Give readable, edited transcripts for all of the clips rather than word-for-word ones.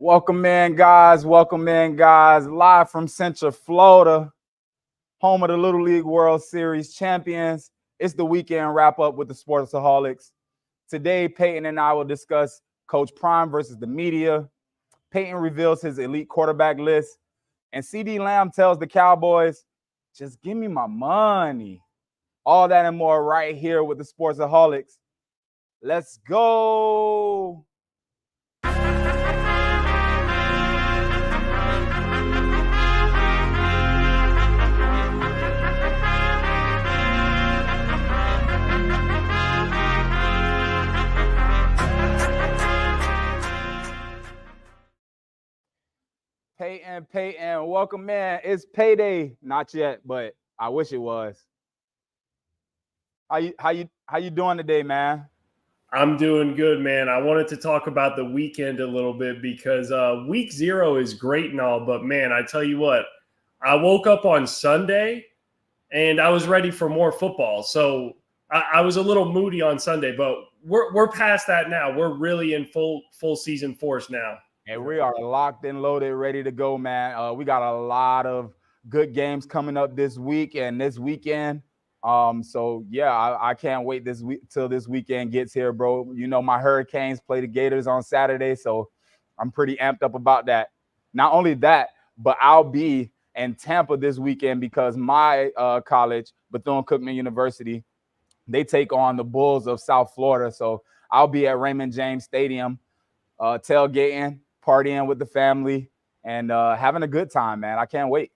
Welcome in, guys. Welcome in, guys. Live from Central Florida, home of the Little League World Series champions. It's the weekend wrap up with the Sportaholics. Today, Payton and I will discuss Coach Prime versus the media. Payton reveals his elite quarterback list, and CD Lamb tells the Cowboys, "Just give me my money." All that and more right here with the Sportaholics. Let's go. Payton, welcome in. It's payday, not yet, but I wish it was. How you doing today, man? I'm doing good, man. I wanted to talk about the weekend a little bit because week 0 is great and all, but man, I tell you what, I woke up on Sunday and I was ready for more football. So I was a little moody on Sunday, but we're past that now. We're really in full season force now. And we are locked and loaded, ready to go, man. We got a lot of good games coming up this week and this weekend. So yeah, I can't wait this week till this weekend gets here, bro. You know, my Hurricanes play the Gators on Saturday, so I'm pretty amped up about that. Not only that, but I'll be in Tampa this weekend because my college, Bethune-Cookman University, they take on the Bulls of South Florida. So I'll be at Raymond James Stadium, tailgating, partying with the family, and having a good time, man. I can't wait.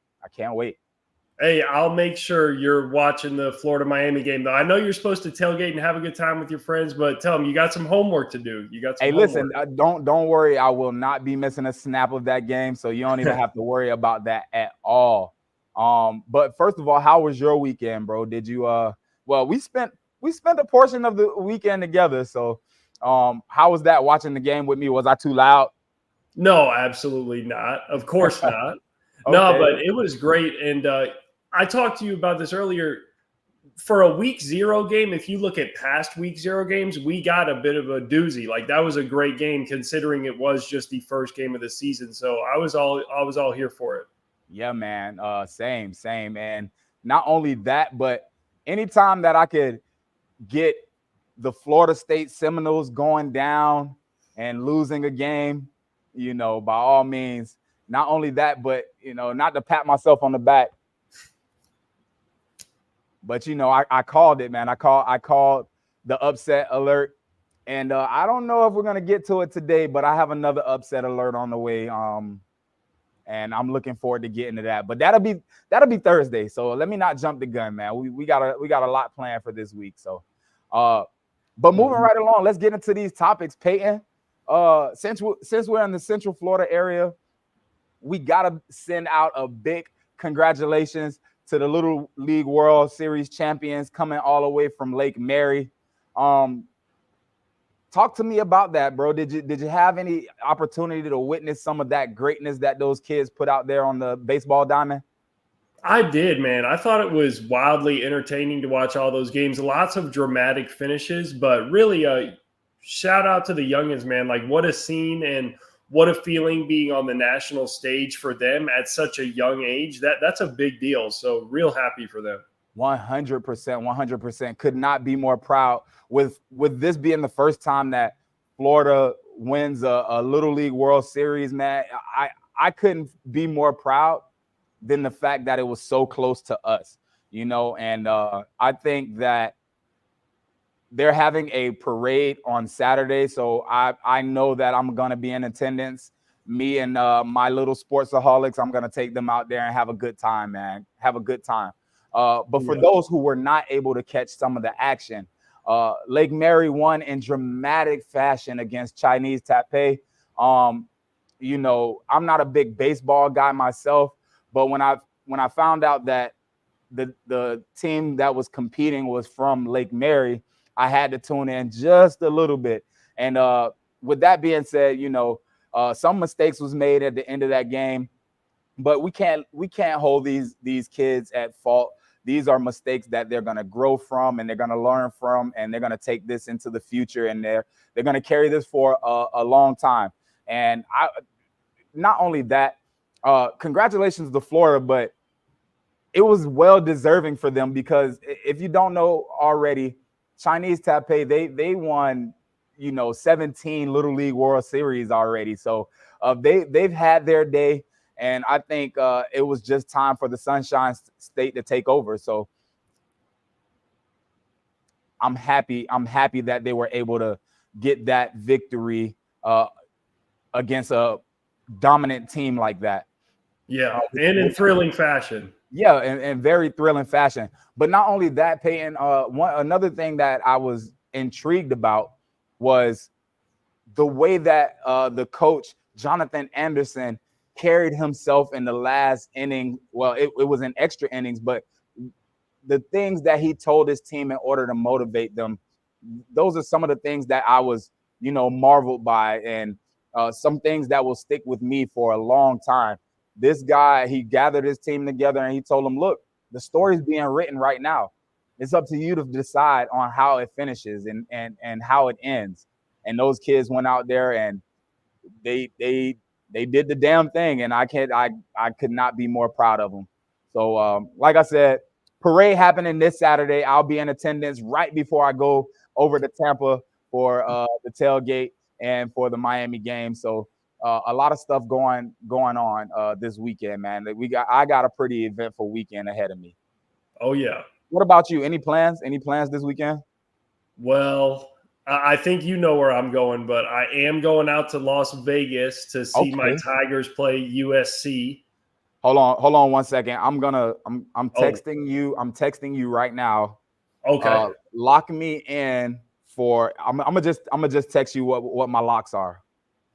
Hey, I'll make sure you're watching the Florida-Miami game, though. I know you're supposed to tailgate and have a good time with your friends, but tell them you got some homework to do. Listen, don't worry. I will not be missing a snap of that game, so you don't even have to worry about that at all. But first of all, how was your weekend, bro? Did you well, we spent a portion of the weekend together, so how was that watching the game with me? Was I too loud? No, absolutely not. Of course not. Okay. No, but it was great. And I talked to you about this earlier. For a week 0 game, if you look at past week 0 games, we got a bit of a doozy. Like, that was a great game considering it was just the first game of the season. So I was all here for it. Yeah, man. Same. And not only that, but anytime that I could get the Florida State Seminoles going down and losing a game, you know, by all means. Not only that, but, you know, not to pat myself on the back, but, you know, I called it, man. I called the upset alert, and I don't know if we're going to get to it today, but I have another upset alert on the way, and I'm looking forward to getting to that. But that'll be Thursday, so let me not jump the gun, man. We got a lot planned for this week, so but moving right along, let's get into these topics, Payton. Since we're in the Central Florida area, we gotta send out a big congratulations to the Little League World Series champions coming all the way from Lake Mary. Talk to me about that, bro. Did you have any opportunity to witness some of that greatness that those kids put out there on the baseball diamond? I did, man. I thought it was wildly entertaining to watch all those games. Lots of dramatic finishes, but really shout out to the youngins, man. Like, what a scene and what a feeling being on the national stage for them at such a young age. That's a big deal. So real happy for them. 100%. Could not be more proud with this being the first time that Florida wins a Little League World Series, man. I couldn't be more proud than the fact that it was so close to us, you know, and I think that they're having a parade on Saturday, so I know that I'm going to be in attendance. Me and my little Sportsaholics, I'm going to take them out there and have a good time, man. Have a good time. But for those who were not able to catch some of the action, Lake Mary won in dramatic fashion against Chinese Taipei. You know, I'm not a big baseball guy myself, but when I found out that the team that was competing was from Lake Mary, I had to tune in just a little bit. And with that being said, you know, some mistakes was made at the end of that game, but we can't hold these kids at fault. These are mistakes that they're going to grow from and they're going to learn from, and they're going to take this into the future, and they're going to carry this for a long time. And not only that, congratulations to Florida, but it was well deserving for them, because if you don't know already, Chinese Taipei, they won, 17 Little League World Series already. So they've had their day, and I think it was just time for the Sunshine State to take over. So I'm happy that they were able to get that victory against a dominant team like that. Yeah, and in thrilling fashion. Yeah, in very thrilling fashion. But not only that, Payton, another thing that I was intrigued about was the way that the coach, Jonathan Anderson, carried himself in the last inning. Well, it was in extra innings, but the things that he told his team in order to motivate them, those are some of the things that I was, marveled by, and some things that will stick with me for a long time. This guy, he gathered his team together and he told them, look, the story's being written right now. It's up to you to decide on how it finishes and how it ends. And those kids went out there and they did the damn thing. And I could not be more proud of them. So like I said, parade happening this Saturday. I'll be in attendance right before I go over to Tampa for the tailgate and for the Miami game. So a lot of stuff going on this weekend, man. I got a pretty eventful weekend ahead of me. Oh yeah. What about you? Any plans? Any plans this weekend? Well, I think you know where I'm going, but I am going out to Las Vegas to see my Tigers play USC. Hold on 1 second. I'm texting you. I'm texting you right now. Okay. Lock me in for. I'm gonna just text you what my locks are.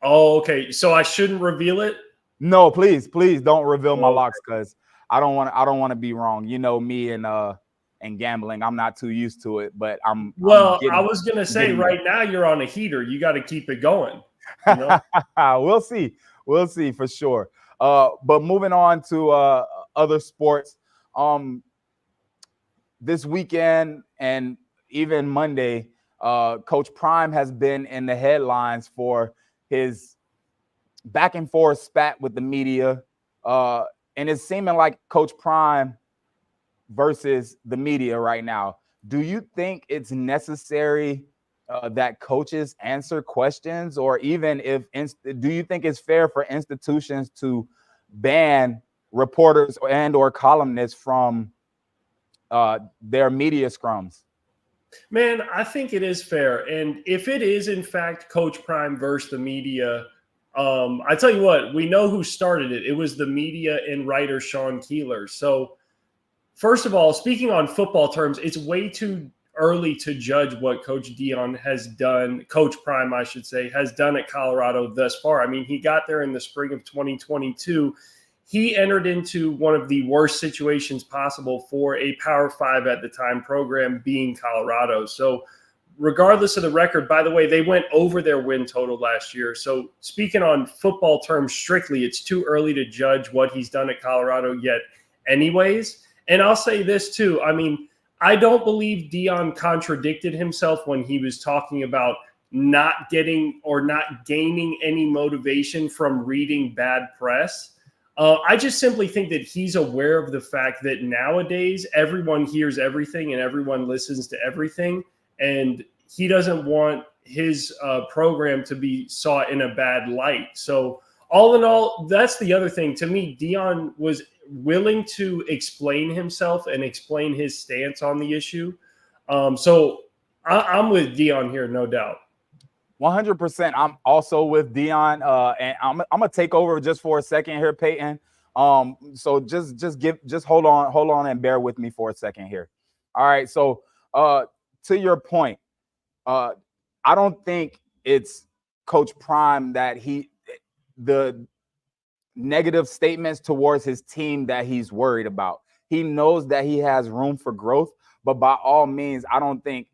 Oh, okay. So I shouldn't reveal it? No, please don't reveal my locks, because I don't want to be wrong. You know me and gambling. I'm not too used to it, but I was gonna say right now you're on a heater. You got to keep it going. You know? We'll see for sure. But moving on to other sports, this weekend and even Monday, Coach Prime has been in the headlines for his back and forth spat with the media. And it's seeming like Coach Prime versus the media right now. Do you think it's necessary that coaches answer questions, or even do you think it's fair for institutions to ban reporters and or columnists from their media scrums? Man, I think it is fair. And if it is, in fact, Coach Prime versus the media, I tell you what, we know who started it. It was the media and writer Sean Keeler. So, first of all, speaking on football terms, it's way too early to judge what Coach Dion has done, Coach Prime, I should say, has done at Colorado thus far. I mean, he got there in the spring of 2022. He entered into one of the worst situations possible for a Power 5 at the time program, being Colorado. So regardless of the record, by the way, they went over their win total last year. So speaking on football terms strictly, it's too early to judge what he's done at Colorado yet anyways. And I'll say this too. I mean, I don't believe Dion contradicted himself when he was talking about not getting or not gaining any motivation from reading bad press. I just simply think that he's aware of the fact that nowadays everyone hears everything and everyone listens to everything. And he doesn't want his program to be saw in a bad light. So all in all, that's the other thing. To me, Dion was willing to explain himself and explain his stance on the issue. So I'm with Dion here, no doubt. 100%. I'm also with Dion, and I'm gonna take over just for a second here, Payton. So just hold on and bear with me for a second here. All right. So to your point, I don't think it's Coach Prime that the negative statements towards his team that he's worried about. He knows that he has room for growth, but by all means, I don't think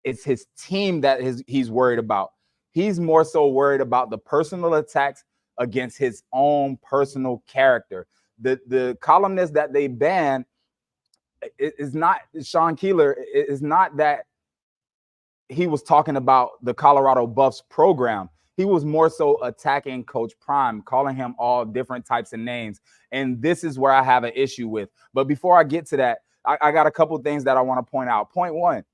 it's his team that he's worried about. He's more so worried about the personal attacks against his own personal character. The columnist that they banned is not Sean Keeler. It's not that he was talking about the Colorado Buffs program. He was more so attacking Coach Prime, calling him all different types of names. And this is where I have an issue with. But before I get to that, I got a couple things that I want to point out. Point one,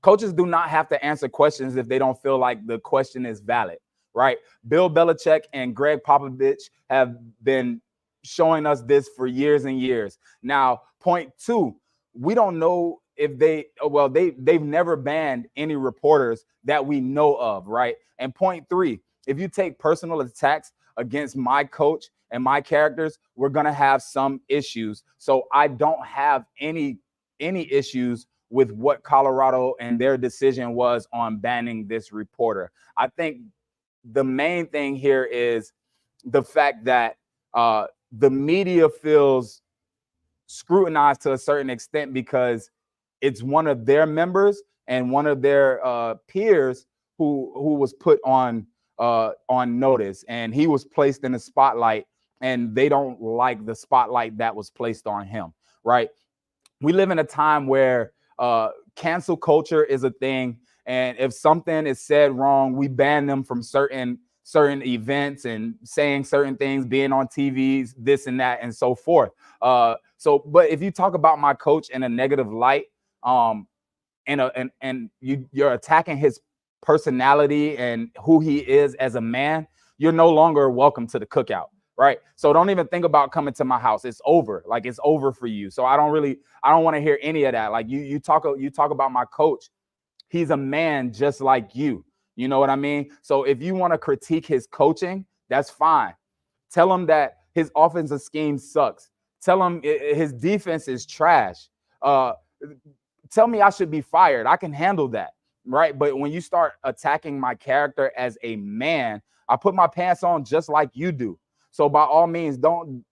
coaches do not have to answer questions if they don't feel like the question is valid, right? Bill Belichick and Greg Popovich have been showing us this for years and years. Now, point two, we don't know if they've never banned any reporters that we know of, right? And point three, if you take personal attacks against my coach and my characters, we're gonna have some issues. So I don't have any issues with what Colorado and their decision was on banning this reporter. I think the main thing here is the fact that the media feels scrutinized to a certain extent because it's one of their members and one of their peers who was put on notice, and he was placed in the spotlight, and they don't like the spotlight that was placed on him, right? We live in a time where cancel culture is a thing, and if something is said wrong, we ban them from certain events and saying certain things, being on TVs, this and that, and so forth. But if you talk about my coach in a negative light, and you're attacking his personality and who he is as a man, you're no longer welcome to the cookout, right? So don't even think about coming to my house. It's over. Like, it's over for you. So I don't want to hear any of that. Like, you talk about my coach. He's a man just like you. You know what I mean? So if you want to critique his coaching, that's fine. Tell him that his offensive scheme sucks. Tell him his defense is trash. Tell me I should be fired. I can handle that, right? But when you start attacking my character as a man, I put my pants on just like you do. So by all means, don't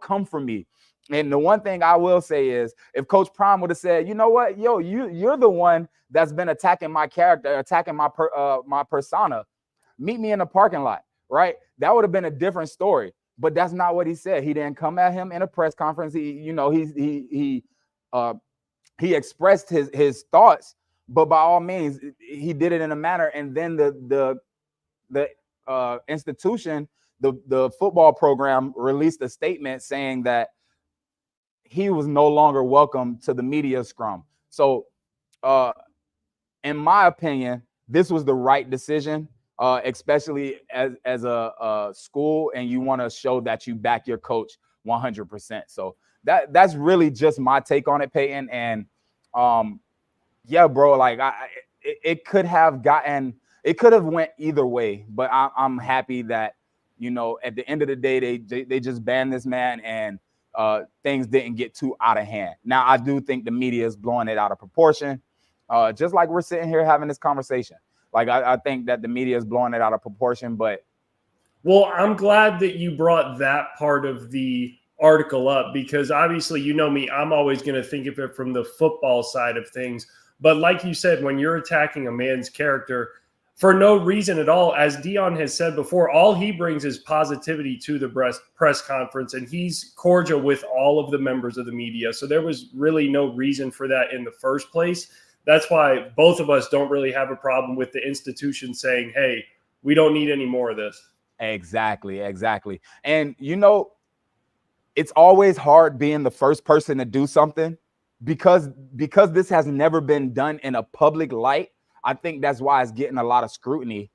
come for me. And the one thing I will say is, if Coach Prime would have said, you know what, yo, you're the one that's been attacking my character, attacking my persona, meet me in the parking lot, right? That would have been a different story. But that's not what he said. He didn't come at him in a press conference. He expressed his thoughts, but by all means, he did it in a manner. And then the institution, the football program, released a statement saying that he was no longer welcome to the media scrum. So, in my opinion, this was the right decision, especially as a school, and you want to show that you back your coach 100%. So that's really just my take on it, Payton. And yeah, bro, like it could have went either way, but I'm happy that, you know, at the end of the day, they just banned this man, and things didn't get too out of hand. Now, I do think the media is blowing it out of proportion, just like we're sitting here having this conversation. Like, I think that the media is blowing it out of proportion, but. Well, I'm glad that you brought that part of the article up, because obviously, you know me, I'm always going to think of it from the football side of things. But like you said, when you're attacking a man's character for no reason at all, as Dion has said before, all he brings is positivity to the press conference, and he's cordial with all of the members of the media. So there was really no reason for that in the first place. That's why both of us don't really have a problem with the institution saying, hey, we don't need any more of this. Exactly. And, you know, it's always hard being the first person to do something because this has never been done in a public light. I think that's why it's getting a lot of scrutiny.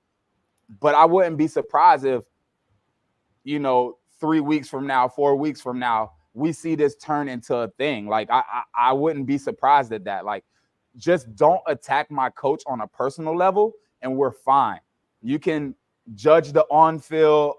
But I wouldn't be surprised if, you know, 3 weeks from now, 4 weeks from now, we see this turn into a thing. Like, I wouldn't be surprised at that. Like, just don't attack my coach on a personal level, and we're fine. You can judge the on-field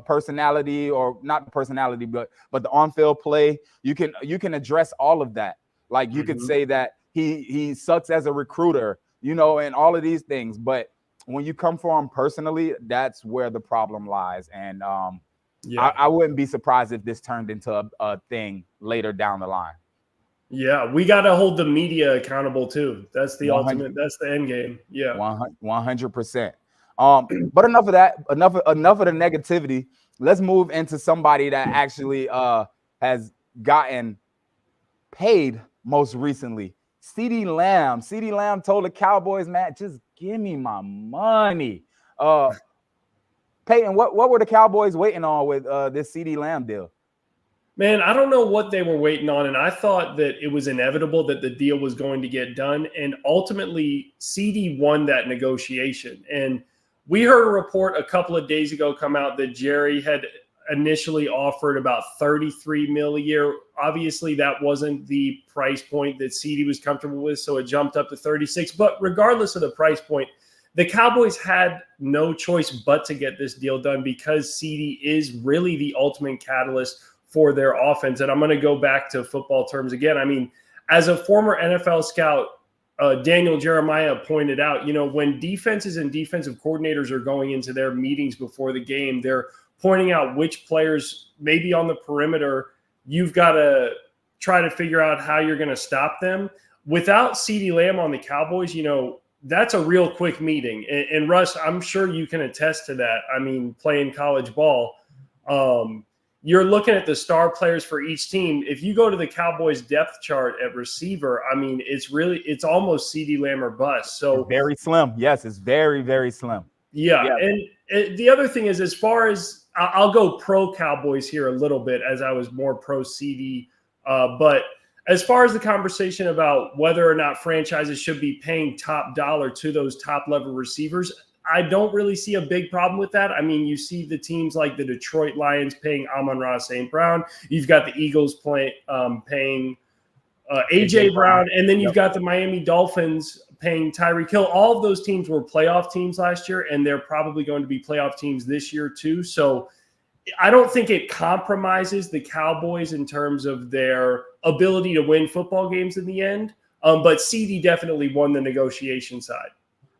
personality, or not personality, but the on-field play. You can address all of that. Like, you could say that he sucks as a recruiter, you know, and all of these things. But when you come for him personally, that's where the problem lies. And I wouldn't be surprised if this turned into a thing later down the line. Yeah, we got to hold the media accountable too. That's the ultimate. That's the end game. Yeah, 100%. But enough of that. Enough of the negativity. Let's move into somebody that actually has gotten paid most recently CeeDee Lamb told the Cowboys, man, just give me my money. Payton, what were the Cowboys waiting on with this CeeDee Lamb deal? Man, I don't know what they were waiting on, and I thought that it was inevitable that the deal was going to get done, and ultimately, CD won that negotiation. And we heard a report a couple of days ago come out that Jerry had initially offered about $33 million a year. Obviously, that wasn't the price point that CD was comfortable with, so it jumped up to 36. But regardless of the price point, the Cowboys had no choice but to get this deal done because CD is really the ultimate catalyst for their offense. And I'm going to go back to football terms again. I mean, as a former NFL scout, Daniel Jeremiah pointed out, when defenses and defensive coordinators are going into their meetings before the game, they're pointing out which players maybe on the perimeter you've got to try to figure out how you're going to stop them. Without CeeDee Lamb on the Cowboys, that's a real quick meeting. And Russ, I'm sure you can attest to that. I mean, playing college ball, you're looking at the star players for each team. If you go to the Cowboys depth chart at receiver, I mean, it's almost CeeDee Lamb or bust. So it's very slim. Yes, it's very, very slim. Yeah. And the other thing is, as far as I'll go pro Cowboys here a little bit, as I was more pro CD. But as far as the conversation about whether or not franchises should be paying top dollar to those top level receivers, I don't really see a big problem with that. I mean, you see the teams like the Detroit Lions paying Amon-Ra St. Brown. You've got the Eagles paying A.J. Brown. And then you've got the Miami Dolphins paying Tyreek Hill. All of those teams were playoff teams last year, and they're probably going to be playoff teams this year too. So I don't think it compromises the Cowboys in terms of their ability to win football games in the end. But CD definitely won the negotiation side.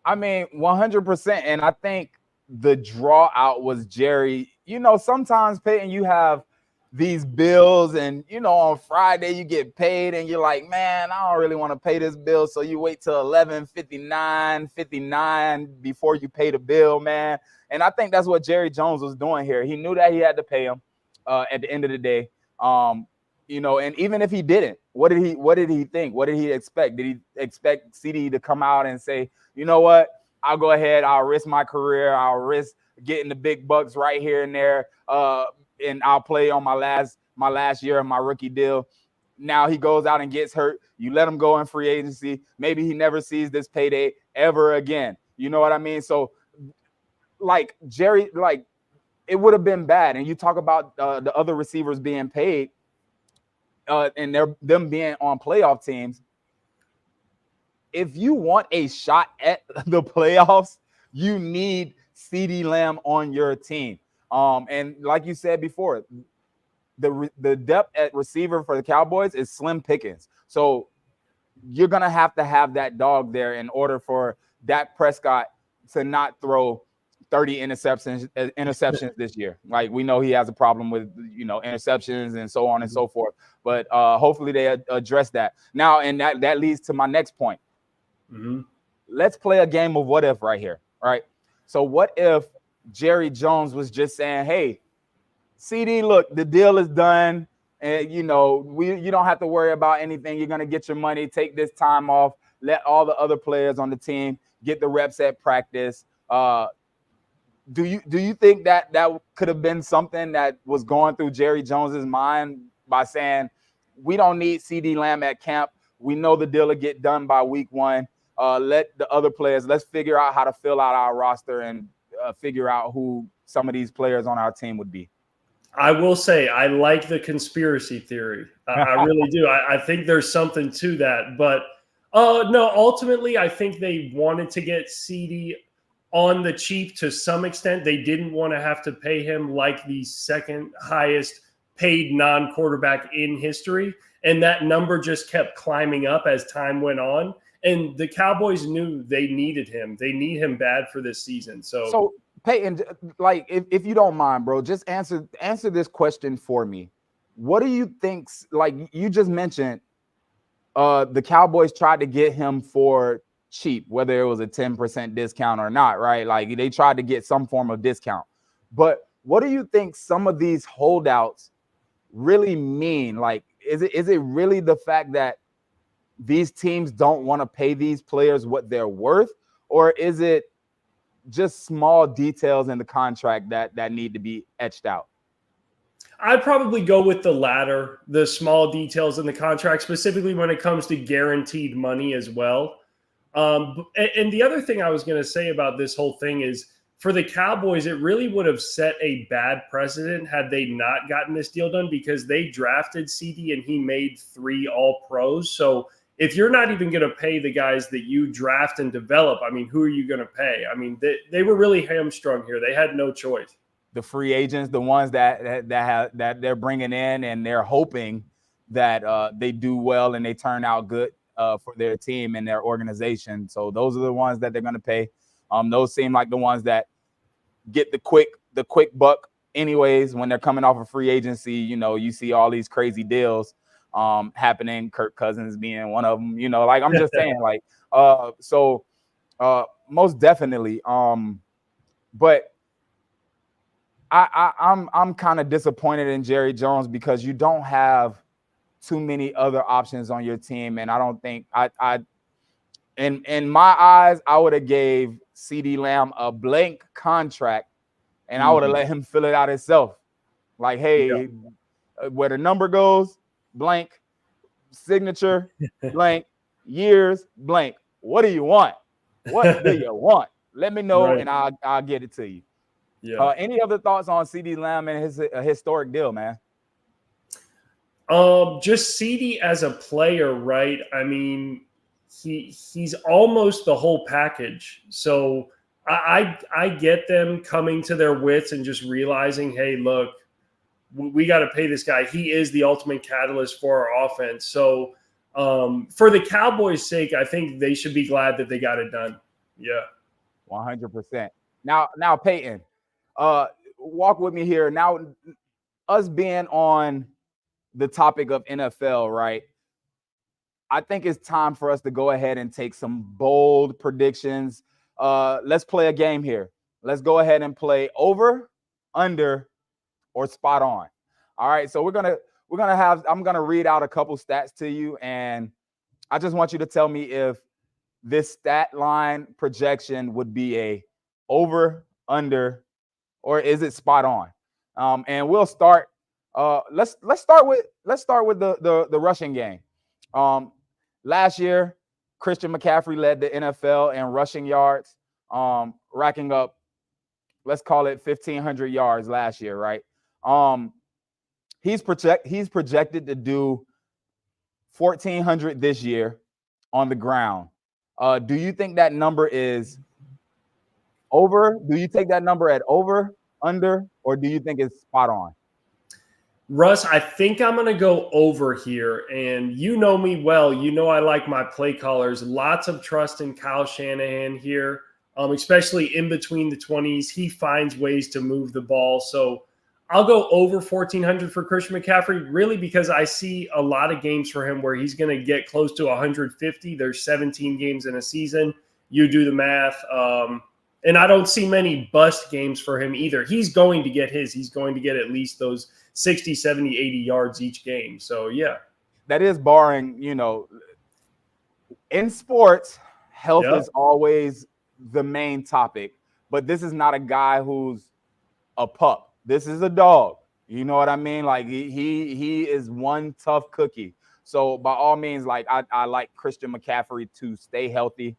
I mean, 100%. And I think the draw out was Jerry. Sometimes, Peyton, you have these bills and, on Friday you get paid and you're like, man, I don't really want to pay this bill. So you wait till 11:59 before you pay the bill, man. And I think that's what Jerry Jones was doing here. He knew that he had to pay him at the end of the day. And even if he didn't, what did he think? What did he expect? Did he expect CD to come out and say, you know what, I'll go ahead, I'll risk my career, I'll risk getting the big bucks right here and there, and I'll play on my last year of my rookie deal. Now he goes out and gets hurt. You let him go in free agency. Maybe he never sees this payday ever again. You know what I mean? So, like, Jerry, like, it would have been bad. And you talk about the other receivers being paid and them being on playoff teams. If you want a shot at the playoffs, you need CeeDee Lamb on your team. And like you said before, the depth at receiver for the Cowboys is slim pickings. So you're going to have that dog there in order for Dak Prescott to not throw 30 interceptions this year. Like, we know he has a problem with, interceptions and so on and so forth. But hopefully they address that. Now, and that leads to my next point. Mm-hmm. Let's play a game of what if right here, right? So what if Jerry Jones was just saying, hey, CD, look, the deal is done. And, you don't have to worry about anything. You're going to get your money, take this time off, let all the other players on the team get the reps at practice. Do you think that could have been something that was going through Jerry Jones's mind by saying, we don't need CeeDee Lamb at camp. We know the deal will get done by week 1. Let the other players, let's figure out how to fill out our roster and figure out who some of these players on our team would be. I will say I like the conspiracy theory. I really do. I think there's something to that. But no, ultimately, I think they wanted to get CD on the cheap to some extent. They didn't want to have to pay him like the second highest paid non-quarterback in history. And that number just kept climbing up as time went on. And the Cowboys knew they needed him. They need him bad for this season. So Peyton, like, if you don't mind, bro, just answer this question for me. What do you think? Like you just mentioned, the Cowboys tried to get him for cheap, whether it was a 10% discount or not, right? Like, they tried to get some form of discount. But what do you think some of these holdouts really mean? Like, is it really the fact that these teams don't want to pay these players what they're worth, or is it just small details in the contract that need to be etched out? I'd probably go with the latter, the small details in the contract, specifically when it comes to guaranteed money as well. And the other thing I was going to say about this whole thing is, for the Cowboys, it really would have set a bad precedent had they not gotten this deal done, because they drafted CD and he made 3 All-Pros. So if you're not even going to pay the guys that you draft and develop, I mean, who are you going to pay? I mean, they were really hamstrung here. They had no choice. The free agents, the ones that they're bringing in, and they're hoping that they do well and they turn out good for their team and their organization. So those are the ones that they're going to pay. Those seem like the ones that get the quick buck anyways. When they're coming off of free agency, you see all these crazy deals happening, Kirk Cousins being one of them, like I'm just saying, like most definitely. But I'm kind of disappointed in Jerry Jones, because you don't have too many other options on your team, and I don't think in my eyes, I would have gave CeeDee Lamb a blank contract, and I would have let him fill it out himself. Like, hey, where the number goes, blank, signature, blank, years, blank. What do you want? What do you want? Let me know, right, and I'll get it to you. Yeah. Any other thoughts on CeeDee Lamb and his historic deal, man? Just CD as a player, right? I mean, he's almost the whole package. So I get them coming to their wits and just realizing, hey, look, we got to pay this guy. He is the ultimate catalyst for our offense. So for the Cowboys' sake, I think they should be glad that they got it done. Yeah. 100%. Now, Payton, walk with me here. Now, us being on the topic of NFL, right? I think it's time for us to go ahead and take some bold predictions. Let's play a game here. Let's go ahead and play over, under, or spot on. All right. So I'm gonna read out a couple stats to you, and I just want you to tell me if this stat line projection would be a over, under, or is it spot on? And we'll start. Let's start with the rushing game. Last year, Christian McCaffrey led the NFL in rushing yards, racking up, let's call it 1,500 yards last year, right? He's projected to do 1,400 this year on the ground. Do you think that number is over? Do you take that number at over, under, or do you think it's spot on? Russ, I think I'm going to go over here. And you know me well. You know I like my play callers. Lots of trust in Kyle Shanahan here, especially in between the 20s. He finds ways to move the ball. So I'll go over 1,400 for Christian McCaffrey, really, because I see a lot of games for him where he's going to get close to 150. There's 17 games in a season. You do the math. And I don't see many bust games for him either. He's going to get his. He's going to get at least those 60, 70, 80 yards each game. So, yeah. That is barring, in sports, health is always the main topic. But this is not a guy who's a pup. This is a dog. You know what I mean? Like, he is one tough cookie. So, by all means, like, I like Christian McCaffrey to stay healthy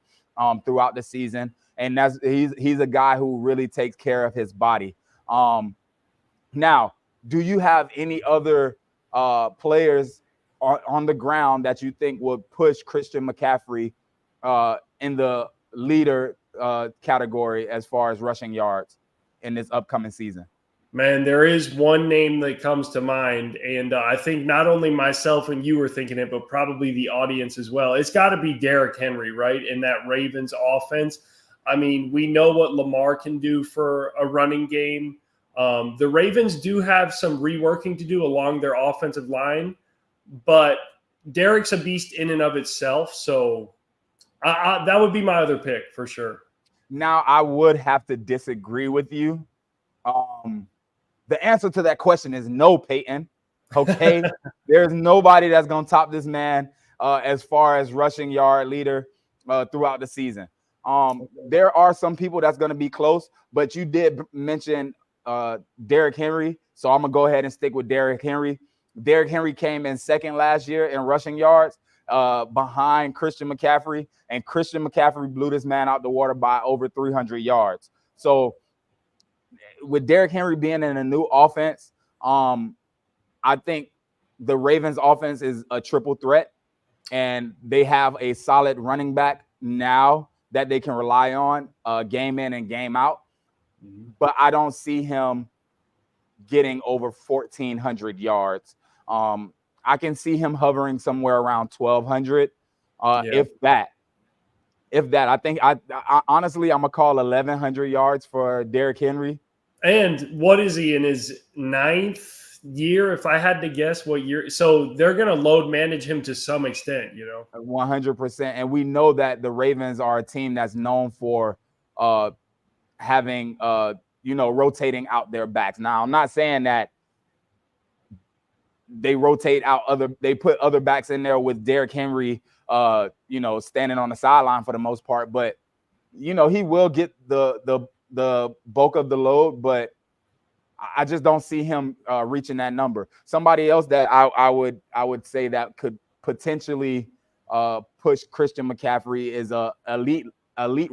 throughout the season. And he's a guy who really takes care of his body. Now, do you have any other players on the ground that you think would push Christian McCaffrey in the leader category as far as rushing yards in this upcoming season? Man, there is one name that comes to mind, and I think not only myself and you were thinking it, but probably the audience as well. It's got to be Derrick Henry, right, in that Ravens offense. I mean, we know what Lamar can do for a running game. The Ravens do have some reworking to do along their offensive line, but Derrick's a beast in and of itself. So that would be my other pick for sure. Now, I would have to disagree with you. The answer to that question is no, Payton. Okay, there's nobody that's gonna top this man. as far as rushing yard leader throughout the season. There are some people that's going to be close, but you did mention Derrick Henry, so I'm going to go ahead and stick with Derrick Henry. Derrick Henry came in second last year in rushing yards behind Christian McCaffrey, and Christian McCaffrey blew this man out the water by over 300 yards. So with Derrick Henry being in a new offense, I think the Ravens offense is a triple threat, and they have a solid running back now that they can rely on game in and game out. But I don't see him getting over 1,400 yards. I can see him hovering somewhere around 1,200, if that. I think I honestly, I'm going to call 1,100 yards for Derrick Henry. And what is he in his 9th year? If I had to guess what year. So they're going to load manage him to some extent, 100%. And we know that the Ravens are a team that's known for having, rotating out their backs. Now, I'm not saying that they put other backs in there with Derrick Henry, standing on the sideline for the most part, but he will get the bulk of the load, but I just don't see him reaching that number. Somebody else that I would say that could potentially push Christian McCaffrey is a elite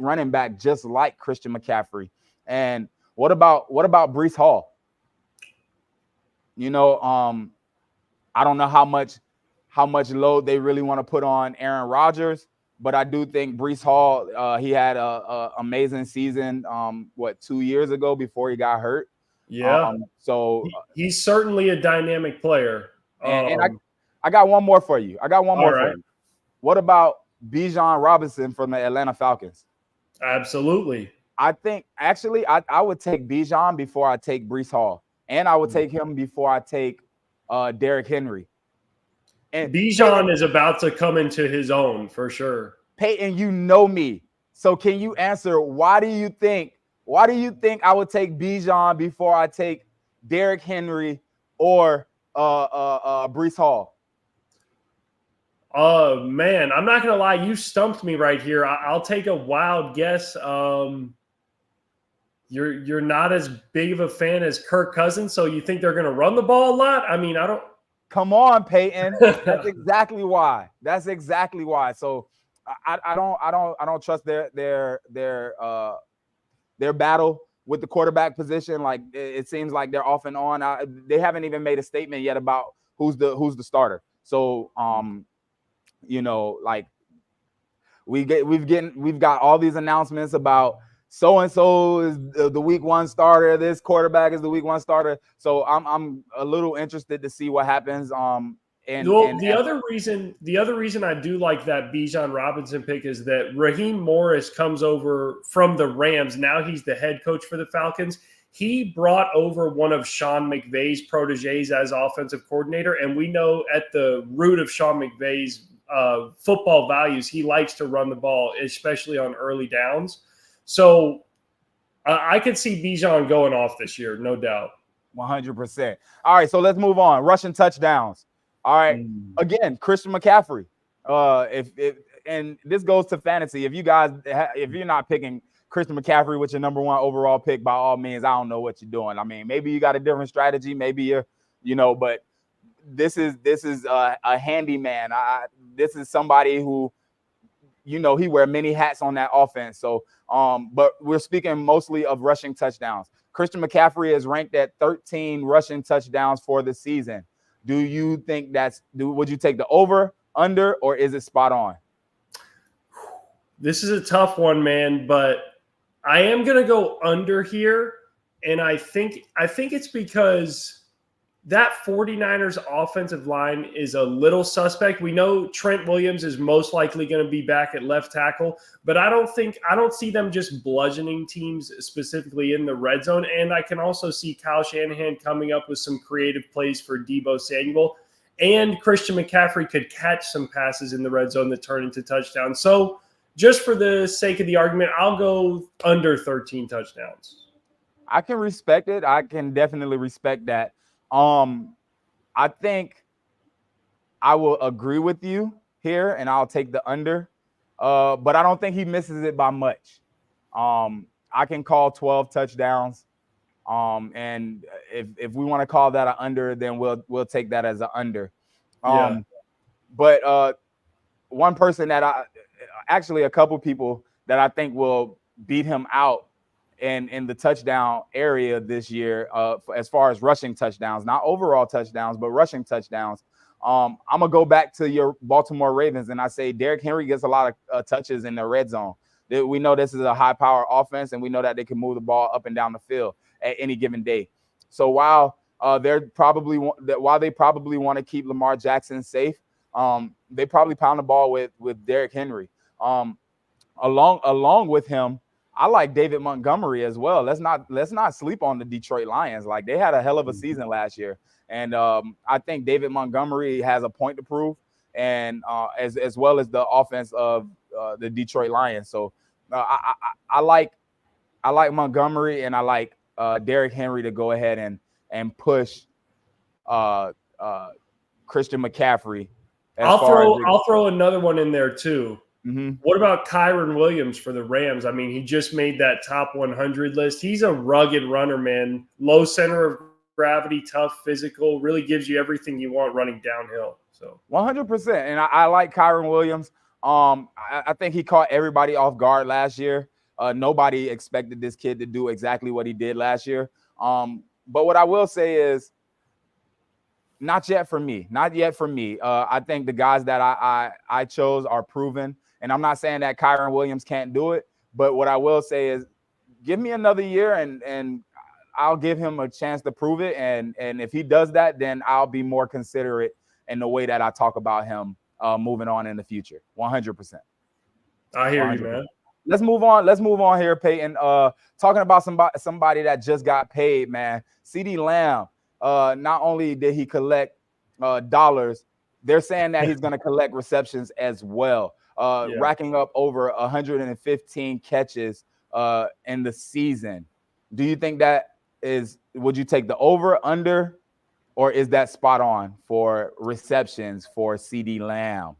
running back, just like Christian McCaffrey. And what about Breece Hall? I don't know how much load they really want to put on Aaron Rodgers, but I do think Breece Hall, he had a amazing season 2 years ago before he got hurt. Yeah. So he's certainly a dynamic player. And I got one more for you. For you. What about Bijan Robinson from the Atlanta Falcons? Absolutely. I think actually I would take Bijan before I take Breece Hall, and I would take him before I take Derrick Henry. And Bijan is about to come into his own for sure. Payton, you know me. So can you answer why do you think I would take Bijan before I take Derrick Henry or Breece Hall? Man, I'm not gonna lie, you stumped me right here. I'll take a wild guess. You're not as big of a fan as Kirk Cousins, so you think they're gonna run the ball a lot? I mean, I don't. Come on, Payton. That's exactly why. So I don't trust their battle with the quarterback position. Like it seems like they're off and on. They haven't even made a statement yet about who's the starter. So like we've got all these announcements about so and so is the week 1 starter. This quarterback is the week 1 starter. So I'm a little interested to see what happens. The other reason I do like that Bijan Robinson pick is that Raheem Morris comes over from the Rams. Now he's the head coach for the Falcons. He brought over one of Sean McVay's proteges as offensive coordinator, and we know at the root of Sean McVay's football values, he likes to run the ball, especially on early downs. So I could see Bijan going off this year, no doubt. 100%. All right, so let's move on. Rushing touchdowns. All right. Again, Christian McCaffrey. And this goes to fantasy. If you're not picking Christian McCaffrey with your number 1 overall pick, by all means, I don't know what you're doing. I mean, maybe you got a different strategy. Maybe you're, but this is a handyman. This is somebody who, he wear many hats on that offense. So, but we're speaking mostly of rushing touchdowns. Christian McCaffrey is ranked at 13 rushing touchdowns for the season. Do you think would you take the over, under, or is it spot on? This is a tough one, man, but I am going to go under here. And I think it's because that 49ers offensive line is a little suspect. We know Trent Williams is most likely going to be back at left tackle, but I don't see them just bludgeoning teams specifically in the red zone. And I can also see Kyle Shanahan coming up with some creative plays for Deebo Samuel, and Christian McCaffrey could catch some passes in the red zone that turn into touchdowns. So just for the sake of the argument, I'll go under 13 touchdowns. I can respect it. I can definitely respect that. I think I will agree with you here, and I'll take the under. But I don't think he misses it by much. I can call 12 touchdowns. And if we want to call that an under, then we'll take that as an under. But one person that actually a couple people that I think will beat him out in the touchdown area this year, as far as rushing touchdowns, not overall touchdowns, but rushing touchdowns. I'm gonna go back to your Baltimore Ravens, and I say Derrick Henry gets a lot of touches in the red zone. We know this is a high-power offense, and we know that they can move the ball up and down the field at any given day. So while they probably want to keep Lamar Jackson safe, they probably pound the ball with Derrick Henry. Along with him, I like David Montgomery as well. Let's not sleep on the Detroit Lions. Like, they had a hell of a season last year, and I think David Montgomery has a point to prove, and as well as the offense of the Detroit Lions. So I like Montgomery, and I like Derrick Henry to go ahead and push Christian McCaffrey. I'll throw another one in there too. Mm-hmm. What about Kyren Williams for the Rams? I mean, he just made that top 100 list. He's a rugged runner, man. Low center of gravity, tough, physical, really gives you everything you want running downhill. So 100%. And I like Kyren Williams. I think he caught everybody off guard last year. Nobody expected this kid to do exactly what he did last year. But what I will say is, not yet for me. I think the guys that I chose are proven. And I'm not saying that Kyren Williams can't do it, but what I will say is, give me another year and I'll give him a chance to prove it. And if he does that, then I'll be more considerate in the way that I talk about him moving on in the future. 100%. I hear 100%. You, man. Let's move on here, Payton. Talking about somebody that just got paid, man. CeeDee Lamb. Not only did he collect dollars, they're saying that he's going to collect receptions as well, racking up over 115 catches in the season. Do you think would you take the over, under, or is that spot on for receptions for CeeDee Lamb?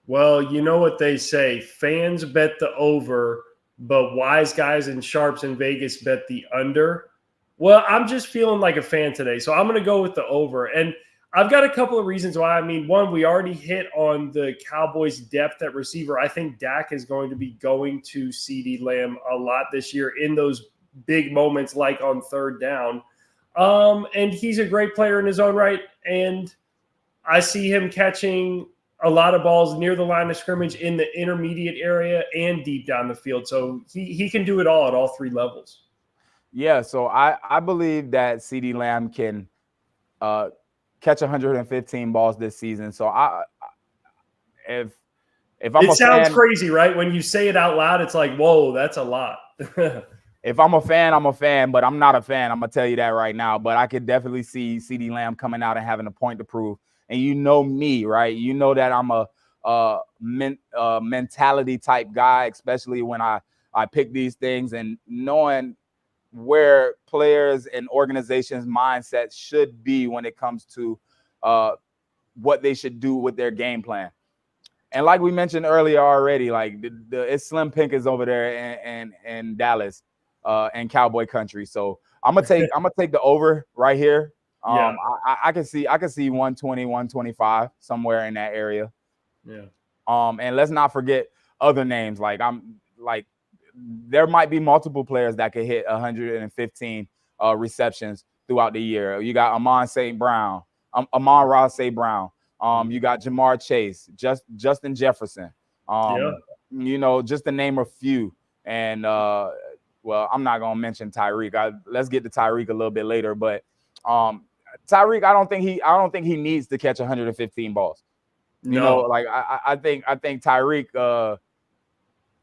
Well, you know what they say, fans bet the over, but wise guys and sharps in Vegas bet the under. Well, I'm just feeling like a fan today, so I'm going to go with the over. And I've got a couple of reasons why. I mean, one, we already hit on the Cowboys' depth at receiver. I think Dak is going to be going to CeeDee Lamb a lot this year in those big moments like on third down. And he's a great player in his own right, and I see him catching a lot of balls near the line of scrimmage, in the intermediate area, and deep down the field. So he can do it all at all three levels. Yeah, so I believe that CeeDee Lamb can catch 115 balls this season. So if I'm it sounds crazy, right? When you say it out loud, it's like, whoa, that's a lot. If I'm a fan, I'm a fan, but I'm not a fan. I'm gonna tell you that right now. But I could definitely see CeeDee Lamb coming out and having a point to prove. And you know me, right? You know that I'm a mentality type guy, especially when I pick these things, and knowing where players and organizations' mindsets should be when it comes to what they should do with their game plan. And like we mentioned earlier already, like it's Slim Pickens over there in Dallas and Cowboy Country. So I'm gonna take the over right here. I can see 120, 125 somewhere in that area. Yeah. And let's not forget other names. There might be multiple players that could hit 115 receptions throughout the year. You got Amon-Ra St. Brown. You got Jamar Chase, Justin Jefferson. You know, just to name a few. And well, I'm not gonna mention Tyreek. Let's get to Tyreek a little bit later, but Tyreek, I don't think he needs to catch 115 balls. You know, like I think Tyreek,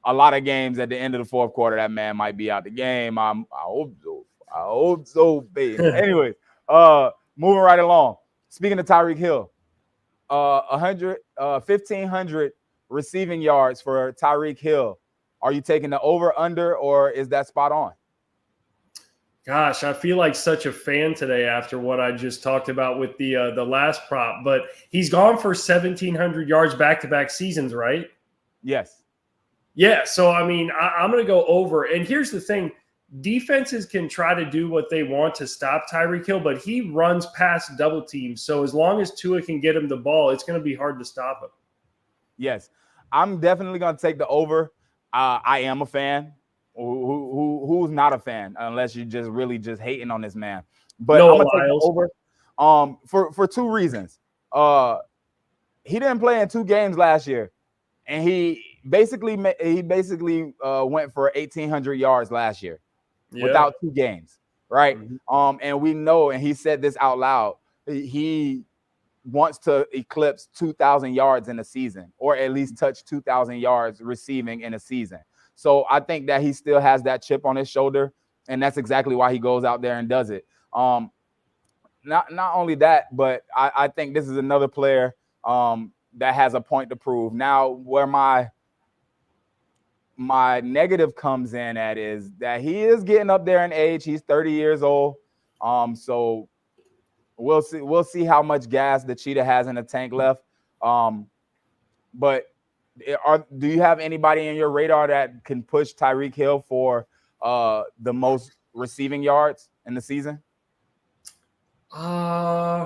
a lot of games at the end of the fourth quarter, that man might be out the game. I hope so, baby. Anyways, moving right along. Speaking of Tyreek Hill, 1,500 receiving yards for Tyreek Hill. Are you taking the over, under, or is that spot on? Gosh, I feel like such a fan today after what I just talked about with the last prop. But he's gone for 1,700 yards back-to-back seasons, right? Yes. Yeah. So, I mean, I'm going to go over. And here's the thing. Defenses can try to do what they want to stop Tyreek Hill, but he runs past double teams. So as long as Tua can get him the ball, it's going to be hard to stop him. Yes. I'm definitely going to take the over. I am a fan. Who's not a fan unless you're just really just hating on this man. But No, I'm going to take the over for two reasons. He didn't play in 2 games last year, and he basically went for 1,800 yards last year. Yeah. Without 2 games, right? Mm-hmm. And we know, and he said this out loud, he wants to eclipse 2,000 yards in a season, or at least touch 2,000 yards receiving in a season. So I think that he still has that chip on his shoulder, and that's exactly why he goes out there and does it. Not only that, but I think this is another player that has a point to prove. Now, where my negative comes in at is that he is getting up there in age. He's 30 years old. So we'll see how much gas the Cheetah has in the tank left. But do you have anybody in your radar that can push Tyreek Hill for the most receiving yards in the season? Man.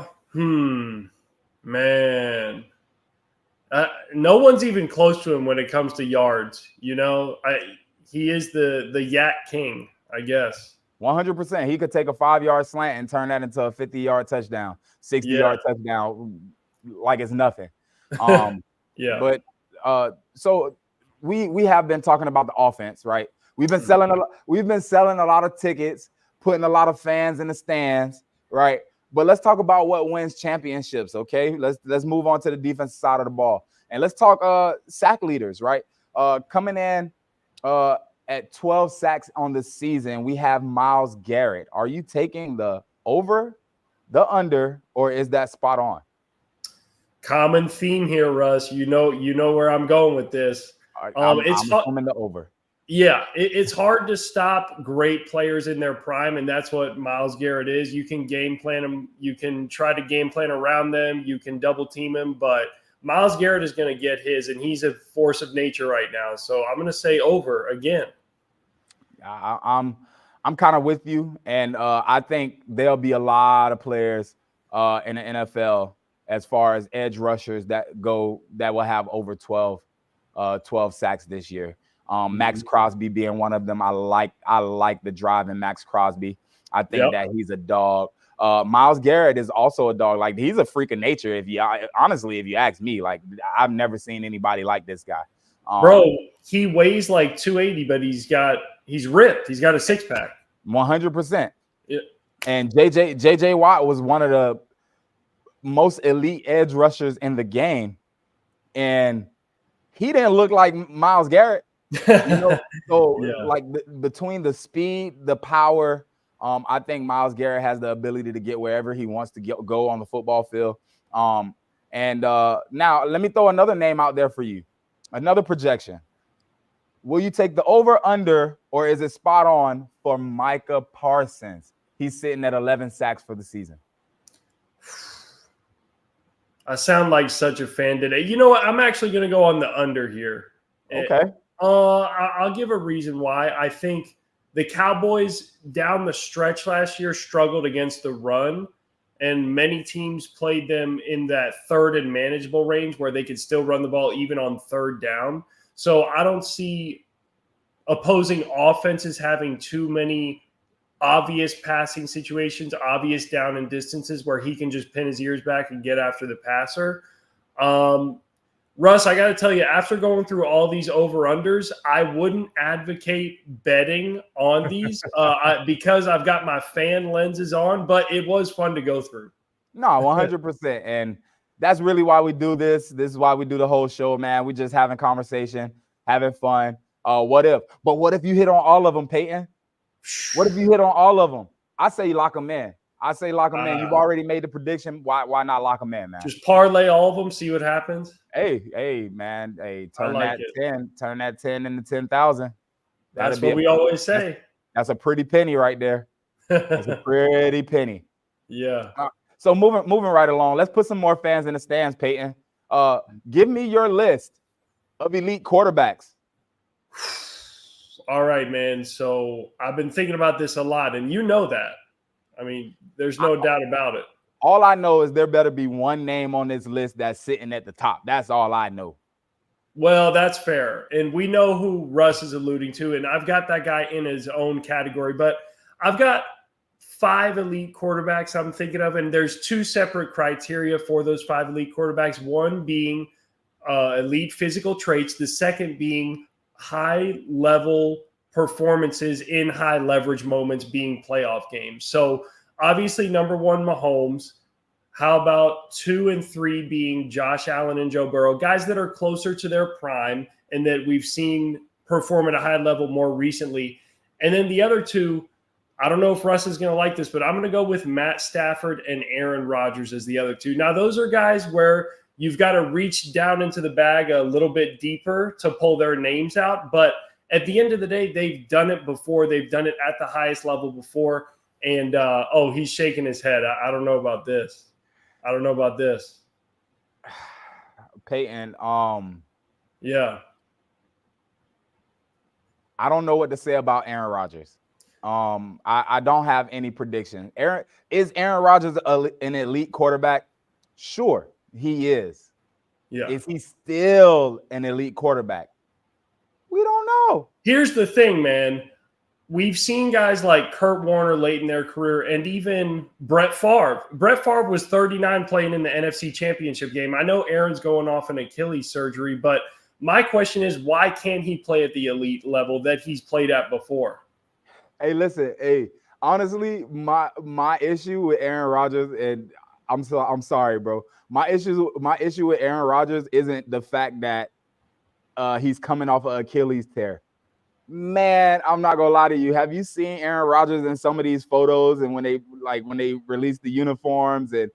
No one's even close to him when it comes to yards. You know, he is the Yak King, I guess. 100%. He could take a 5-yard slant and turn that into a 50-yard touchdown, 60-yard touchdown, like it's nothing. Yeah. But so we have been talking about the offense, right? We've been selling a lot of tickets, putting a lot of fans in the stands, right? But let's talk about what wins championships, okay? Let's move on to the defensive side of the ball. And let's talk sack leaders, right? Coming in at 12 sacks on the season, we have Myles Garrett. Are you taking the over, the under, or is that spot on? Common theme here, Russ. You know where I'm going with this. I'm assuming the over. Yeah, it's hard to stop great players in their prime, and that's what Myles Garrett is. You can game plan them. You can try to game plan around them. You can double team him, but Myles Garrett is going to get his, and he's a force of nature right now. So I'm going to say over again. I'm kind of with you, and I think there'll be a lot of players in the NFL as far as edge rushers that will have over 12 sacks this year. Max Crosby being one of them. I like the drive in Max Crosby. I think that he's a dog. Myles Garrett is also a dog. Like, he's a freak of nature. If you ask me, like, I've never seen anybody like this guy. Bro, he weighs like 280, but he's ripped. He's got a 6-pack. 100%. Yeah. And JJ Watt was one of the most elite edge rushers in the game, and he didn't look like Myles Garrett. Between the speed, the power, I think Myles Garrett has the ability to get wherever he wants to go on the football field. Now let me throw another name out there for you, another projection. Will you take the over, under, or is it spot on for Micah Parsons? He's sitting at 11 sacks for the season. I sound like such a fan today. You know what? I'm actually going to go on the under here. Okay. I'll give a reason why. I think the Cowboys down the stretch last year struggled against the run, and many teams played them in that third and manageable range where they could still run the ball even on third down. So I don't see opposing offenses having too many obvious passing situations, obvious down and distances where he can just pin his ears back and get after the passer. Russ, I got to tell you, after going through all these over-unders, I wouldn't advocate betting on these because I've got my fan lenses on, but it was fun to go through. No, 100%. And that's really why we do this. This is why we do the whole show, man. We just having conversation, having fun. What if you hit on all of them, Payton? What if you hit on all of them? I say lock them in. You've already made the prediction. Why not lock them in, man? Just parlay all of them, see what happens. Hey, man. Hey, turn that 10 into 10,000. That's what we always say. That's a pretty penny right there. It's a pretty penny. Yeah. So moving right along, let's put some more fans in the stands, Payton. Give me your list of elite quarterbacks. All right, man. So I've been thinking about this a lot, and you know that. I mean, there's no doubt about it. All I know is there better be one name on this list that's sitting at the top. That's all I know. Well, that's fair. And we know who Russ is alluding to, and I've got that guy in his own category, but I've got 5 elite quarterbacks I'm thinking of, and there's 2 separate criteria for those 5 elite quarterbacks. One being elite physical traits, the second being high-level performances in high-leverage moments being playoff games. So obviously, number 1, Mahomes. How about 2 and 3 being Josh Allen and Joe Burrow, guys that are closer to their prime and that we've seen perform at a high level more recently. And then the other 2, I don't know if Russ is going to like this, but I'm going to go with Matt Stafford and Aaron Rodgers as the other 2. Now, those are guys where you've got to reach down into the bag a little bit deeper to pull their names out. But at the end of the day, they've done it before. They've done it at the highest level before. And, he's shaking his head. I don't know about this. Payton, yeah. I don't know what to say about Aaron Rodgers. I don't have any prediction. Is Aaron Rodgers an elite quarterback? Sure, he is. Yeah. Is he still an elite quarterback? We don't know. Here's the thing, man. We've seen guys like Kurt Warner late in their career and even Brett Favre. Brett Favre was 39 playing in the NFC Championship game. I know Aaron's going off an Achilles surgery, but my question is, why can't he play at the elite level that he's played at before? Hey, listen. Hey, honestly, my issue with Aaron Rodgers, and I'm sorry, bro. My issue with Aaron Rodgers isn't the fact that he's coming off an Achilles tear. Man, I'm not gonna lie to you. Have you seen Aaron Rodgers in some of these photos and when they release the uniforms, and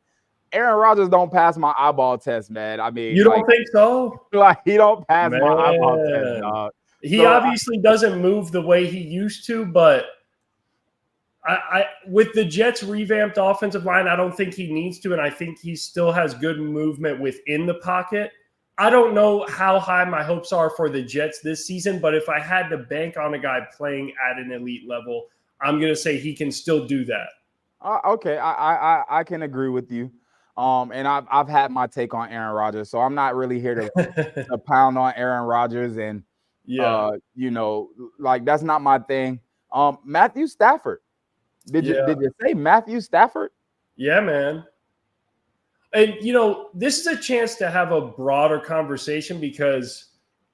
Aaron Rodgers don't pass my eyeball test, man. I mean, you don't think so? Like, he don't pass my eyeball test, dog. He obviously doesn't move the way he used to, but I with the Jets' revamped offensive line, I don't think he needs to, and I think he still has good movement within the pocket. I don't know how high my hopes are for the Jets this season, but if I had to bank on a guy playing at an elite level, I'm going to say he can still do that. Okay, I can agree with you. And I've had my take on Aaron Rodgers, so I'm not really here to pound on Aaron Rodgers, and that's not my thing. Matthew Stafford. Did you say Matthew Stafford? Yeah, man. And, this is a chance to have a broader conversation because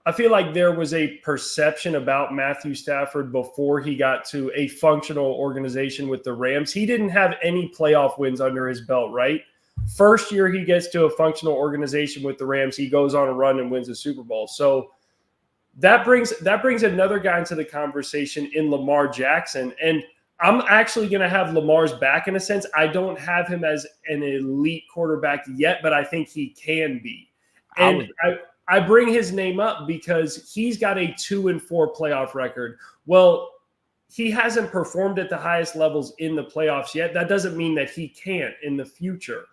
I feel like there was a perception about Matthew Stafford before he got to a functional organization with the Rams. He didn't have any playoff wins under his belt, right? First year he gets to a functional organization with the Rams, he goes on a run and wins a Super Bowl. So that brings another guy into the conversation in Lamar Jackson. And I'm actually going to have Lamar's back in a sense. I don't have him as an elite quarterback yet, but I think he can be. And I bring his name up because he's got a 2-4 playoff record. Well, he hasn't performed at the highest levels in the playoffs yet. That doesn't mean that he can't in the future.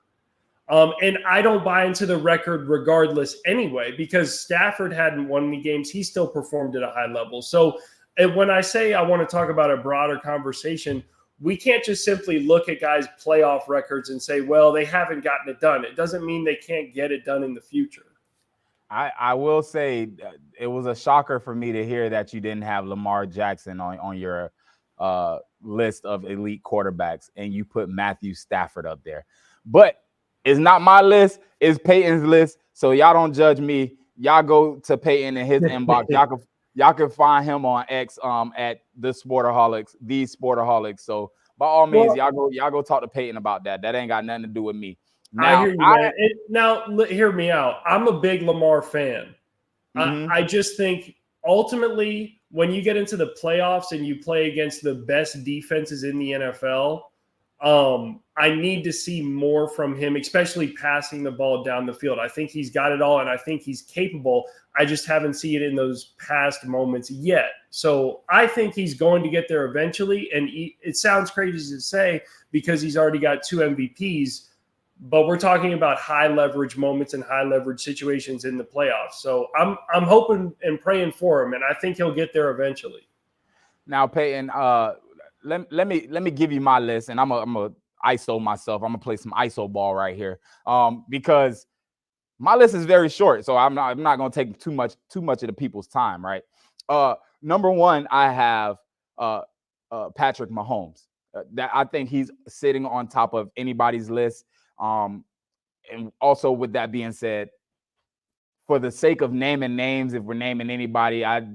And I don't buy into the record regardless anyway, because Stafford hadn't won any games. He still performed at a high level. So and when I say I want to talk about a broader conversation, we can't just simply look at guys' playoff records and say, well, they haven't gotten it done. It doesn't mean they can't get it done in the future. I will say it was a shocker for me to hear that you didn't have Lamar Jackson on your list of elite quarterbacks, and you put Matthew Stafford up there. But it's not my list, it's Peyton's list. So y'all don't judge me. Y'all go to Peyton in his inbox. Y'all can find him on X at the Sportaholics. So by all means, y'all go talk to Peyton about that. That ain't got nothing to do with me. Now, I hear you, man. Now, hear me out. I'm a big Lamar fan. Mm-hmm. I just think ultimately when you get into the playoffs and you play against the best defenses in the NFL, I need to see more from him, especially passing the ball down the field. I think he's got it all, and I think he's capable. I just haven't seen it in those past moments yet. So I think he's going to get there eventually. And it sounds crazy to say because he's already got 2 MVPs, but we're talking about high leverage moments and high leverage situations in the playoffs. So I'm hoping and praying for him, and I think he'll get there eventually. Now, Peyton, let me give you my list, and I'm a ISO myself. I'm gonna play some ISO ball right here, because my list is very short, so I'm not gonna take too much of the people's time, right? Number one, I have Patrick Mahomes. That I think he's sitting on top of anybody's list. And also, with that being said, for the sake of naming names, if we're naming anybody, I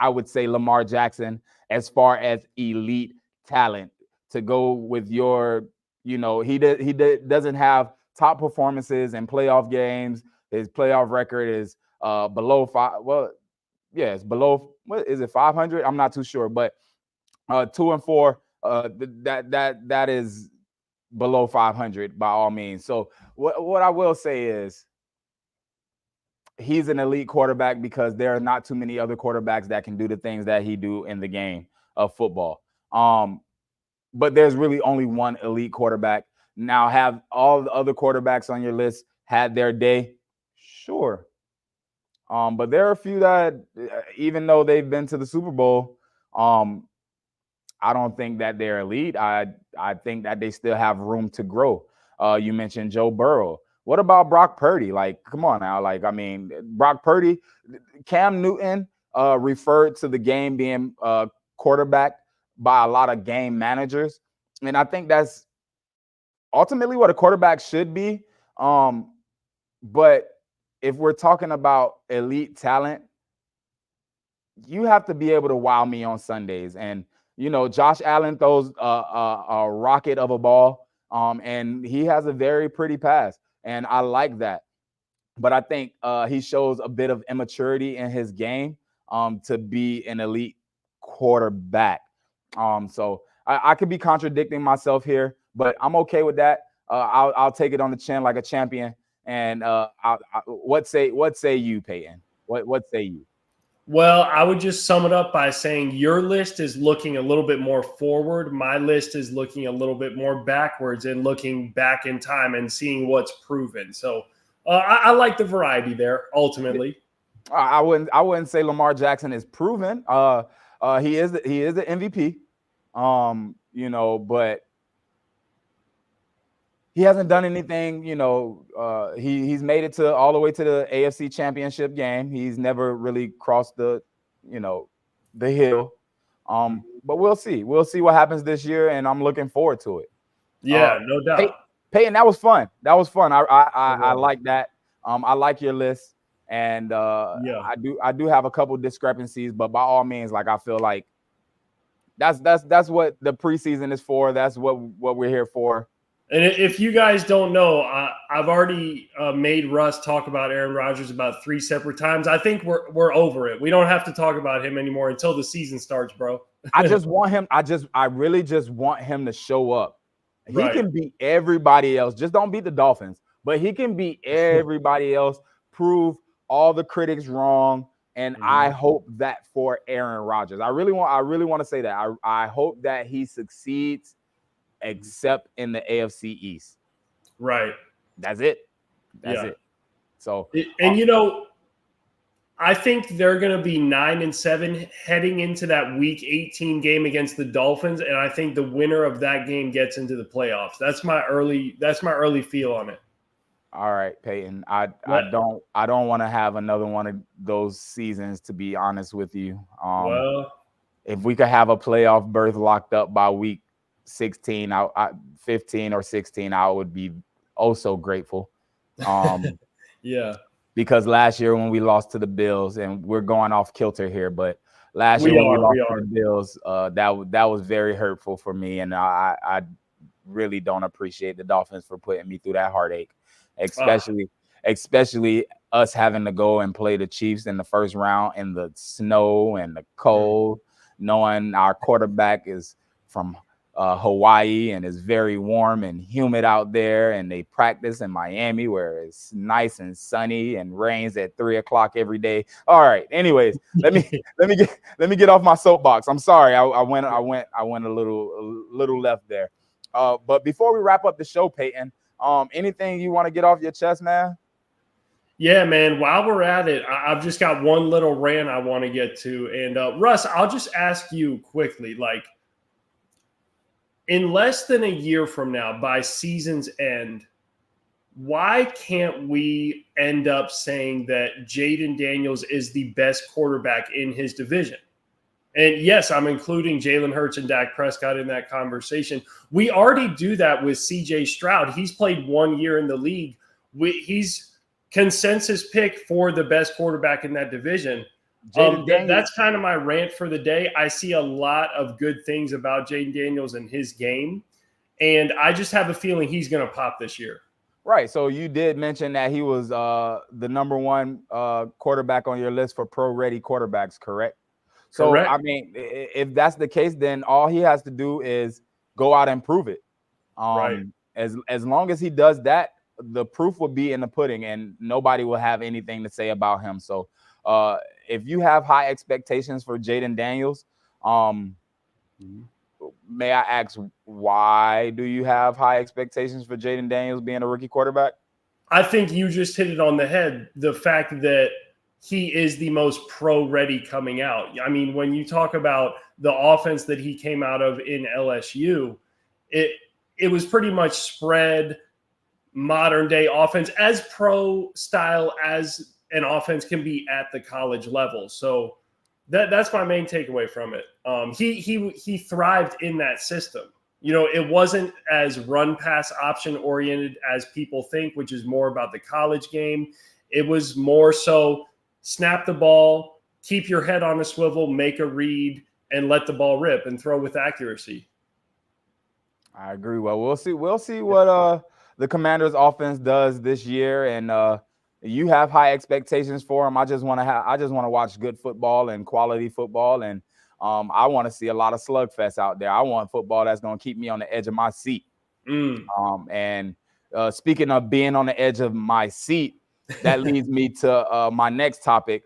would say Lamar Jackson as far as elite talent. To go with your, he doesn't have top performances in playoff games. His playoff record is below 5. Well, yeah, it's below. What is it? 500? I'm not too sure, but 2-4. That is below 500 by all means. So what I will say is, he's an elite quarterback because there are not too many other quarterbacks that can do the things that he do in the game of football. But there's really only one elite quarterback. Now, have all the other quarterbacks on your list had their day? Sure. But there are a few that, even though they've been to the Super Bowl, I don't think that they're elite. I think that they still have room to grow. You mentioned Joe Burrow. What about Brock Purdy? Like, come on now. Like, I mean, Brock Purdy, Cam Newton referred to the game being quarterbacked by a lot of game managers. And I think that's ultimately what a quarterback should be. But if we're talking about elite talent, you have to be able to wow me on Sundays. And, Josh Allen throws a rocket of a ball, and he has a very pretty pass. And I like that. But I think he shows a bit of immaturity in his game to be an elite quarterback. So I could be contradicting myself here, but I'm okay with that. I'll take it on the chin like a champion. And what say you, Peyton? What say you? Well, I would just sum it up by saying your list is looking a little bit more forward. My list is looking a little bit more backwards and looking back in time and seeing what's proven. So I like the variety there. Ultimately, I wouldn't say Lamar Jackson is proven. He is an MVP. But he hasn't done anything. He's made it to all the way to the AFC Championship game. He's never really crossed the hill. But we'll see. We'll see what happens this year, and I'm looking forward to it. Yeah, no doubt. Peyton, that was fun. I like that. I like your list, and I do have a couple discrepancies, but by all means, like, I feel like that's what the preseason is for. That's what we're here for. And if you guys don't know, I've already made Russ talk about Aaron Rodgers about 3 separate times. I think we're over it. We don't have to talk about him anymore until the season starts, bro. I really just want him to show up. Right. He can beat everybody else. Just don't beat the Dolphins. But he can beat everybody else, prove all the critics wrong. And I hope that for Aaron Rodgers. I really want to say that. I hope that he succeeds, except in the AFC East. Right. That's it. That's it. So, I think they're going to be 9-7 heading into that Week 18 game against the Dolphins, and I think the winner of that game gets into the playoffs. That's my early feel on it. All right, Peyton. I don't want to have another one of those seasons, to be honest with you. If we could have a playoff berth locked up by week 16, 15 or 16, I would be so grateful. Yeah. Because last year when we lost to the Bills, and we're going off kilter here, but last year when we lost to the Bills, that was very hurtful for me, and I really don't appreciate the Dolphins for putting me through that heartache, especially us having to go and play the Chiefs in the first round in the snow and the cold, knowing our quarterback is from Hawaii, and it's very warm and humid out there, and they practice in Miami where it's nice and sunny and rains at 3 o'clock every day. All right. Anyways, let me get off my soapbox. I'm sorry. I went a little left there. But before we wrap up the show, Payton, anything you want to get off your chest, man? Yeah, man. While we're at it, I've just got one little rant I want to get to. And Russ, I'll just ask you quickly, like, in less than a year from now, by season's end, why can't we end up saying that Jayden Daniels is the best quarterback in his division? And yes, I'm including Jalen Hurts and Dak Prescott in that conversation. We already do that with CJ Stroud. He's played 1 year in the league. He's consensus pick for the best quarterback in that division. That's kind of my rant for the day. I see a lot of good things about Jayden Daniels and his game, and I just have a feeling he's going to pop this year. Right. So you did mention that he was the number one quarterback on your list for pro-ready quarterbacks, correct? So, correct. I mean, if that's the case, then all he has to do is go out and prove it. Right. As long as he does that, the proof will be in the pudding, and nobody will have anything to say about him. So, if you have high expectations for Jayden Daniels, may I ask, why do you have high expectations for Jayden Daniels being a rookie quarterback? I think you just hit it on the head. The fact that he is the most pro-ready coming out. I mean, when you talk about the offense that he came out of in LSU, it was pretty much spread modern-day offense, as pro-style as an offense can be at the college level. So that's my main takeaway from it. He thrived in that system. You know, it wasn't as run-pass option oriented as people think, which is more about the college game. It was more so snap the ball, keep your head on a swivel, make a read, and let the ball rip and throw with accuracy. I agree. Well, we'll see what the Commanders' offense does this year, and you have high expectations for him. I just want to watch good football and quality football, and I want to see a lot of slugfest out there. I want football that's going to keep me on the edge of my seat. And speaking of being on the edge of my seat, that leads me to my next topic.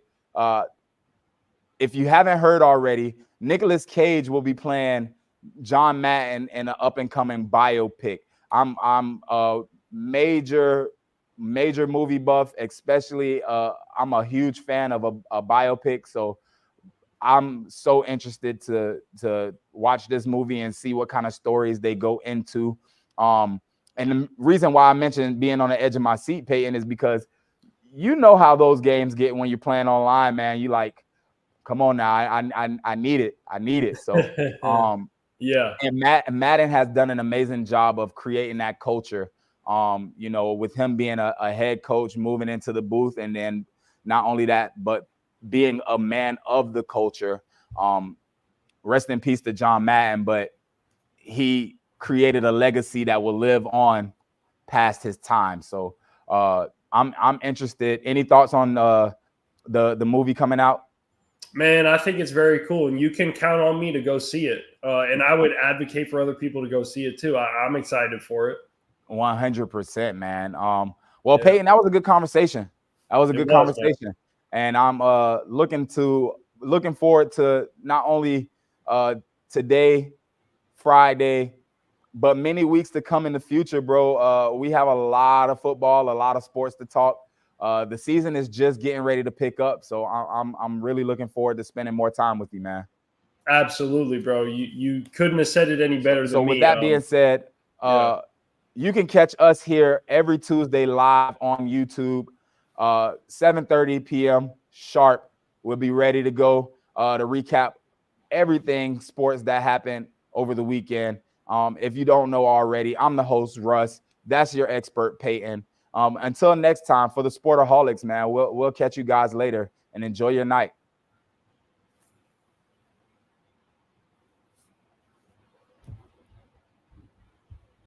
If you haven't heard already, Nicolas Cage will be playing John Madden in an up-and-coming biopic. I'm a major movie buff, especially I'm a huge fan of a biopic, so I'm so interested to watch this movie and see what kind of stories they go into. And the reason why I mentioned being on the edge of my seat, Payton, is because you know how those games get when you're playing online, man. You like, come on now, I need it. So yeah. And Madden has done an amazing job of creating that culture. You know, with him being a head coach, moving into the booth, and then not only that, but being a man of the culture. Rest in peace to John Madden, but he created a legacy that will live on past his time. So I'm interested. Any thoughts on the movie coming out? Man, I think it's very cool, and you can count on me to go see it. And I would advocate for other people to go see it too. I'm excited for it. 100%, man. Well, yeah. Payton, that was a good conversation. Man. And I'm looking forward to not only today, Friday, but many weeks to come in the future, bro. We have a lot of football, a lot of sports to talk. The season is just getting ready to pick up, so I'm really looking forward to spending more time with you, man. Absolutely, bro. You couldn't have said it any better than me. So with that being said, you can catch us here every Tuesday live on YouTube, 7:30 p.m. sharp. We'll be ready to go to recap everything sports that happened over the weekend. If you don't know already, I'm the host, Russ. That's your expert, Payton. Until next time, for the Sportaholics, man, we'll catch you guys later, and enjoy your night.